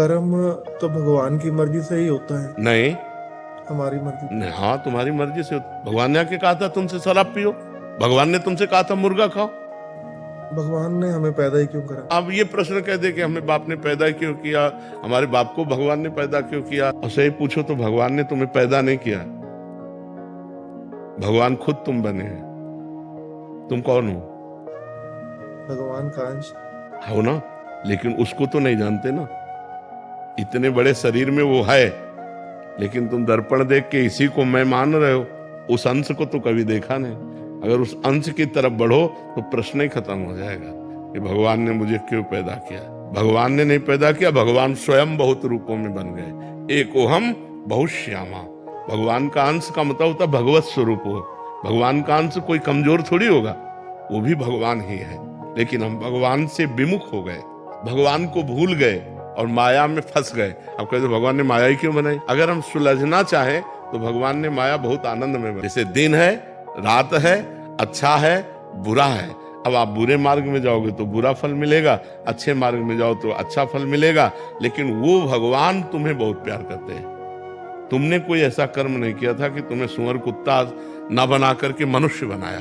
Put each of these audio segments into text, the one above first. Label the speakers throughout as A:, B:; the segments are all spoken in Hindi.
A: कर्म तो भगवान की मर्जी से ही होता है,
B: नहीं
A: हमारी मर्जी
B: नहीं, हाँ तुम्हारी मर्जी से। भगवान ने आके कहा था तुमसे शराब पियो, भगवान ने तुमसे कहा था मुर्गा खाओ।
A: भगवान ने हमें पैदा ही क्यों करा?
B: अब ये प्रश्न कह दे कि हमें बाप ने पैदा क्यों किया, हमारे बाप को भगवान ने पैदा क्यों किया, और सही पूछो तो भगवान ने तुम्हें पैदा नहीं किया, भगवान खुद तुम बने हैं। तुम कौन हो?
A: भगवान का अंश
B: हो ना, लेकिन उसको तो नहीं जानते ना। इतने बड़े शरीर में वो है, लेकिन तुम दर्पण देख के इसी को मैं मान रहे हो, उस अंश को तो कभी देखा नहीं। अगर उस अंश की तरफ बढ़ो तो प्रश्न ही खत्म हो जाएगा कि भगवान ने मुझे क्यों पैदा किया। भगवान ने नहीं पैदा किया, भगवान स्वयं बहुत रूपों में बन गए। एकोहम बहुत श्यामा। भगवान का अंश का मतलब होता भगवत स्वरूप हो। भगवान का अंश कोई कमजोर थोड़ी होगा, वो भी भगवान ही है। लेकिन हम भगवान से विमुख हो गए, भगवान को भूल गए और माया में फंस गए। अब कहते भगवान ने माया ही क्यों बनाई? अगर हम सुलझना चाहें तो भगवान ने माया बहुत आनंद में बनाई। जैसे दिन है, रात है, अच्छा है, बुरा है। अब आप बुरे मार्ग में जाओगे तो बुरा फल मिलेगा, अच्छे मार्ग में जाओ तो अच्छा फल मिलेगा। लेकिन वो भगवान तुम्हें बहुत प्यार करते हैं। तुमने कोई ऐसा कर्म नहीं किया था कि तुम्हें सुअर कुत्ता ना बना करके मनुष्य बनाया।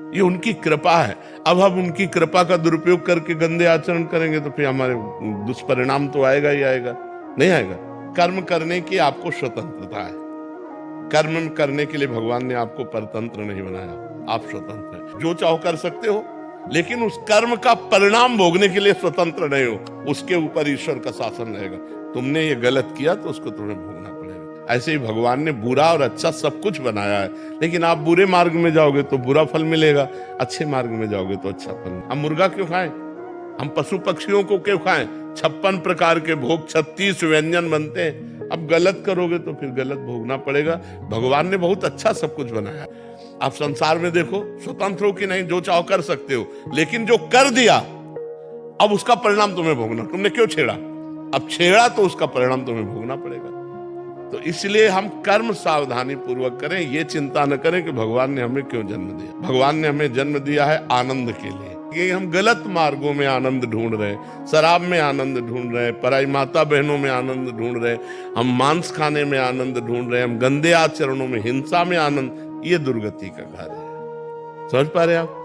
B: ये उनकी कृपा है। अब हम उनकी कृपा का दुरुपयोग करके गंदे आचरण करेंगे तो फिर हमारे दुष्परिणाम तो आएगा ही आएगा, नहीं आएगा। कर्म करने की आपको स्वतंत्रता है। कर्म करने के लिए भगवान ने आपको परतंत्र नहीं बनाया, आप स्वतंत्र हैं। जो चाहो कर सकते हो, लेकिन उस कर्म का परिणाम भोगने के लिए स्वतंत्र नहीं हो। उसके ऊपर ईश्वर का शासन रहेगा। तुमने ये गलत किया तो उसको तुम्हें भोगना पड़ेगा। ऐसे ही भगवान ने बुरा और अच्छा सब कुछ बनाया है, लेकिन आप बुरे मार्ग में जाओगे तो बुरा फल मिलेगा, अच्छे मार्ग में जाओगे तो अच्छा फल। हम मुर्गा क्यों खाएं? हम पशु पक्षियों को क्यों खाएं? 56 प्रकार के भोग, 36 व्यंजन बनते हैं। अब गलत करोगे तो फिर गलत भोगना पड़ेगा। भगवान ने बहुत अच्छा सब कुछ बनाया। आप संसार में देखो, स्वतंत्र हो कि नहीं, जो चाहो कर सकते हो, लेकिन जो कर दिया अब उसका परिणाम तुम्हें भोगना। तुमने क्यों छेड़ा? अब छेड़ा तो उसका परिणाम तुम्हें भोगना पड़ेगा। तो इसलिए हम कर्म सावधानी पूर्वक करें, ये चिंता न करें कि भगवान ने हमें क्यों जन्म दिया। भगवान ने हमें जन्म दिया है आनंद के लिए। कि हम गलत मार्गों में आनंद ढूंढ रहे हैं, शराब में आनंद ढूंढ रहे हैं, पराई माता बहनों में आनंद ढूंढ रहे हैं, हम मांस खाने में आनंद ढूंढ रहे हैं, हम गंदे आचरणों में, हिंसा में आनंद। ये दुर्गति का कार्य है। समझ पा रहे आप?